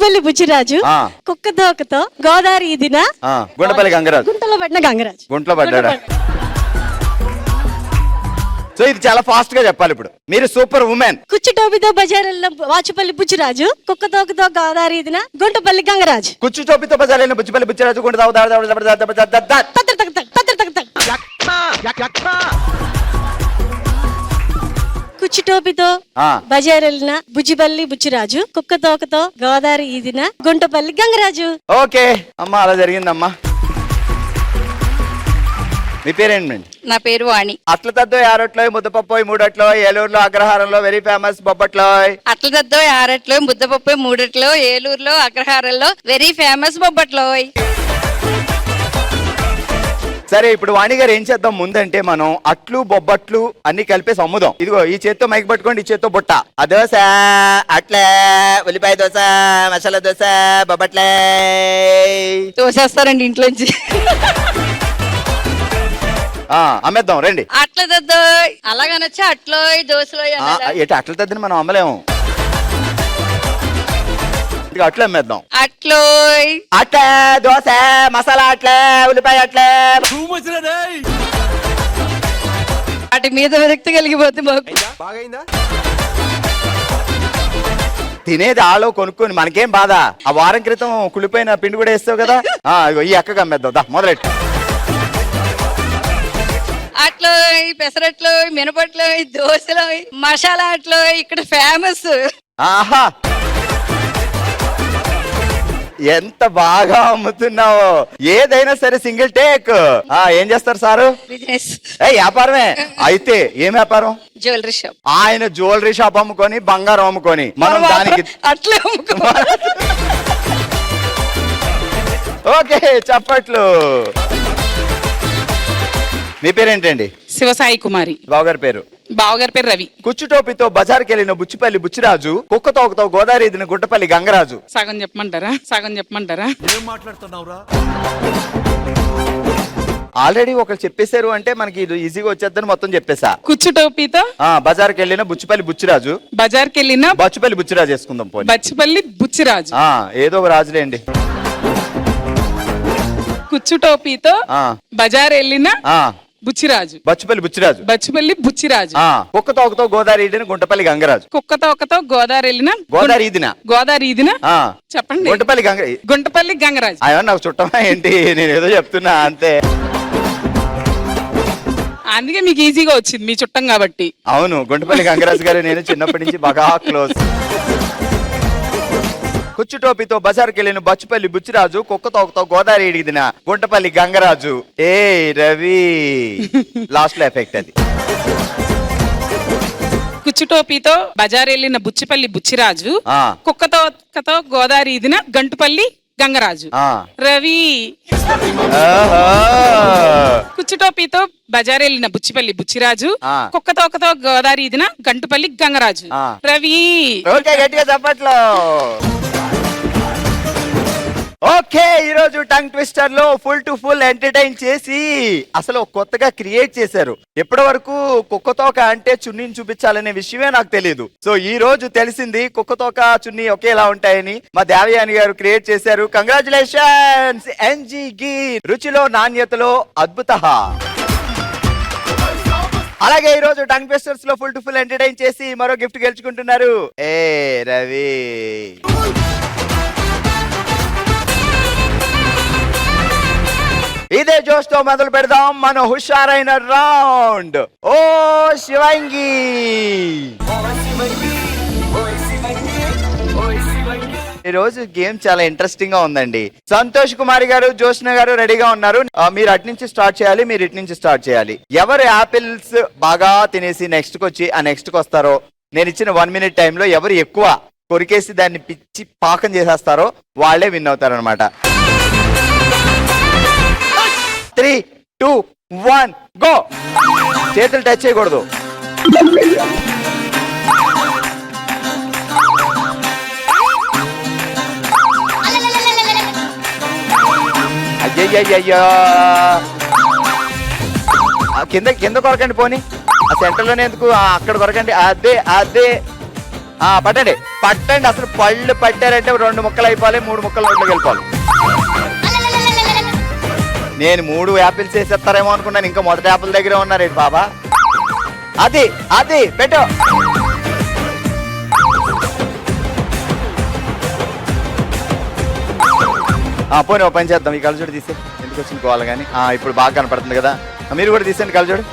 బుచ్చిపల్లి బుచ్చిరాజు, కుక్క తోకతో గోదావరి ఈదిన గుంటపల్లి గంగరాజు, గుంటలో పడిన గంగరాజు. గుంటలో పడ్డాడా? సో ఇది చాలా ఫాస్ట్ గా చెప్పాలి ఇప్పుడు. మీరు సూపర్ ఉమెన్. కుచ్చు టోపితో బజారెల్ల వాచుపల్లి బుచ్చిరాజు, కుక్క తోకతో గోదావరి ఈదిన గుంటపల్లి గంగరాజు. కుచ్చు టోపితో బజారైన బుచ్చిపల్లి బుచ్చిరాజు గుంట కుచ్చు టోపితో బజారెల్లిన బుజ్జిపల్లి బుచ్చిరాజు, కుక్క తోకతో గోదావరి ఈదిన గుంటపల్లి గంగరాజు. ఓకే అమ్మా, అలా జరిగిందమ్మా. మీ పేరేంటి? నా పేరు వాణి. అట్ల తద్దో ఆరట్లో ముద్దపప్పు మూడట్లో ఏలూరులో అగ్రహారంలో వెరీ ఫేమస్ బొబ్బట్లో. అట్ల తద్దో ఆరట్లో ముద్దపప్పు మూడట్లో ఏలూరులో అగ్రహారంలో వెరీ ఫేమస్ బొబ్బట్లో. సరే ఇప్పుడు వాణి గారు ఏం చేద్దాం ముందంటే మనం అట్లు బొబ్బట్లు అన్ని కలిపేసి అమ్ముదాం. ఇదిగో ఈ చేత్తో మైక్ పట్టుకోండి, ఈ చేత్తో బుట్ట. ఆ దోశ అట్లే, ఉల్లిపాయ దోశ, మసాలా దోశ, బొబ్బట్లే తోసేస్తారండి ఇంట్లోంచి. అమ్మేద్దాం రండి. అట్ల తద్దో అలాగనొచ్చా అట్లో దోశలో ఏంటి అట్ల తద్దని మనం అమ్మలేము, అట్లా అమ్మేద్దాం. అట్లో అట్లే దోశ మసాలా అట్లే ఉల్లిపాయ అట్లే. వాటి మీద విరక్తి కలిగిపోతే తినేది ఆలో కొనుక్కొని మనకేం బాధ. ఆ వారం క్రితం కుళ్ళిపోయిన పిండి కూడా వేస్తావు కదా, ఈ అక్కగా అమ్మేద్దాం. దా మొదలెట్టు. అట్లో పెసరట్లో మినపట్లో దోశలో మసాలా అట్లో ఇక్కడ ఫేమస్. ఆహా ఎంత బాగా అమ్ముతున్నావు. ఏదైనా సరే సింగిల్ టేక్. ఏం చేస్తారు సారు? బిజినెస్. వ్యాపారమే. అయితే ఏం వ్యాపారం? Jewellery shop. ఆయన జ్యువెలరీ షాప్ అమ్ముకొని బంగారం అమ్ముకొని మనం దానికి అట్లే ఓకే చప్పట్లు. మీ పేరేంటండి? శివసాయి కుమారి. బావగారి పేరు? బావగారి పేరు రవి. కుచ్చుటోపితో బజార్కి వెళ్ళిన బుచ్చిపల్లి బుచ్చిరాజు, కుక్క తోకతో గోదావరి ఈదిన గుంటపల్లి గంగరాజు. సగం చెప్పమంటారా? సగం చెప్పమంటారా? ఏం మాట్లాడుతున్నావురా? ఆల్రెడీ ఒకరు చెప్పేశారు అంటే మనకి ఇది ఈజీగా వచ్చేద్దని మొత్తం చెప్పేసా. కుచ్చుటోపితో బజార్కి వెళ్ళిన బుచ్చిపల్లి బుచ్చిరాజు, బజార్కి వెళ్ళిన బచ్చుపల్లి బుచ్చిరాజు వేసుకుందాం పోనీ. బచ్చిపల్లి బుచ్చిరాజు. ఏదో ఒక రాజులేండి. కుచ్చుటోపితో బజార్ వెళ్ళిన బుచ్చిరాజు, బచ్చుపల్లి బుచ్చిరాజు, బచ్చిపల్లి బుచ్చిరాజు. కుక్క తోకతో గోదావరి ఈదిన గుంటపల్లి గంగరాజు. కుక్క తోకతో గోదావరి వెళ్ళిన గోదావరి ఈదిన గోదావరి ఈదిన చెప్పండి. గుంటపల్లి గుంటపల్లి గంగరాజు. అయ్యో నాకు చుట్టమా ఏంటి, నేను ఏదో చెప్తున్నా అంతే. అందుకే మీకు ఈజీగా వచ్చింది, మీ చుట్టం కాబట్టి. అవును, గుంటపల్లి గంగరాజు గారు నేను చిన్నప్పటి నుంచి బాగా క్లోజ్. కుచ్చుటోపితో బజార్కి వెళ్ళిన బచ్చుపల్లి బుచ్చిరాజు, కుక్క తోకతో గోదావరి ఈదిన గుంటపల్లి గంగరాజు. ఏ రవి లాస్ట్ లో ఎఫెక్ట్ అది. కుచ్చుటోపితో బజార్ వెళ్ళిన బుచ్చిపల్లి బుచ్చిరాజు, కుక్క తోకతో గోదావరి ఈదిన గంటుపల్లి గంగరాజు. రవి. కుచ్చుటోపితో బజార్ వెళ్ళిన బుచ్చిపల్లి బుచ్చిరాజు, కుక్క తోకతో గోదావరి ఈదిన గంటుపల్లి గంగరాజు. రవి. గట్టిగా చెప్పట్లో. ఓకే, ఈ రోజు టంగ్ ట్విస్టర్ లో ఫుల్ టు ఫుల్ ఎంటర్టైన్ చేసి అసలు కొత్తగా క్రియేట్ చేశారు. ఎప్పటి వరకు కుక్కతోక అంటే చున్నీని చూపించాలనే విషయమే నాకు తెలియదు. సో ఈ రోజు తెలిసింది కుక్కతోక చున్నీ ఒకేలా ఉంటాయని. మా దేవయాని గారు క్రియేట్ చేశారు. కంగ్రాచులేషన్స్ ఎన్జీ గీర్. రుచిలో నాణ్యతలో అద్భుత. అలాగే ఈ రోజు టంగ్ ట్విస్టర్స్ లో ఫుల్ టు ఫుల్ ఎంటర్టైన్ చేసి మరో గిఫ్ట్ గెలుచుకుంటున్నారు. ఏ రవి. ఇదే జోష్ తో మొదలు పెడదాం మన హుషారైన రౌండ్. ఓ శివంగి. ఈ రోజు గేమ్ చాలా ఇంట్రెస్టింగ్ గా ఉందండి. సంతోష్ కుమారి గారు, జోష్న గారు రెడీగా ఉన్నారు. మీరు అటు నుంచి స్టార్ట్ చేయాలి, మీరు ఇటు నుంచి స్టార్ట్ చేయాలి. ఎవరు యాపిల్స్ బాగా తినేసి నెక్స్ట్ కి వచ్చి ఆ నెక్స్ట్ కి వస్తారో, నేను ఇచ్చిన 1 minute టైంలో ఎవరు ఎక్కువ కొరికేసి దాన్ని పిచ్చి పాకం చేసేస్తారో వాళ్ళే విన్ అవుతారు అనమాట. 3, 2, 1 గో. చేతులు టచ్ చేయకూడదు. అయ్యయ్యయ్యో, కింద కింద కొరకండి పోనీ. ఆ సెంటర్ లోనే ఎందుకు, అక్కడ కొరకండి. అదే అదే పట్టండి పట్టండి. అసలు పళ్ళు పట్టారంటే 2 ముక్కలు అయిపోవాలి, 3 ముక్కలు నోట్లోకి వెళ్ళిపోవాలి. నేను 3 యాపిల్స్ వేసేస్తారేమో అనుకున్నాను, ఇంకా మొదటి యాపిల్ దగ్గరే ఉన్నారేంటి బాబా. అది అది పెట్టు. పోనీ ఓ పని చేద్దాం, ఈ కళ్ళజోడు తీసే ఎందుకు వచ్చింది కోవాలి కానీ. ఇప్పుడు బాగా కనపడుతుంది కదా, మీరు కూడా తీసేయండి కళ్ళజోడు.